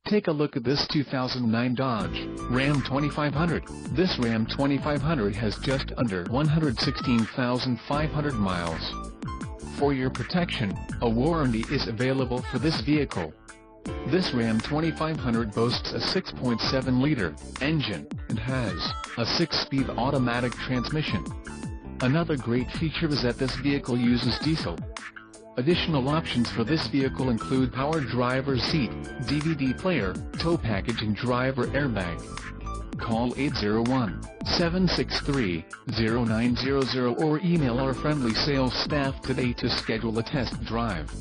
Take a look at this 2009 Dodge Ram 2500. This Ram 2500 has just under 116,500 miles. For your protection, a warranty is available for this vehicle. This Ram 2500 boasts a 6.7-liter engine and has a 6-speed automatic transmission. Another great feature is that this vehicle uses diesel. Additional options for this vehicle include power driver's seat, DVD player, tow package and driver airbag. Call 801-763-0900 or email our friendly sales staff today to schedule a test drive.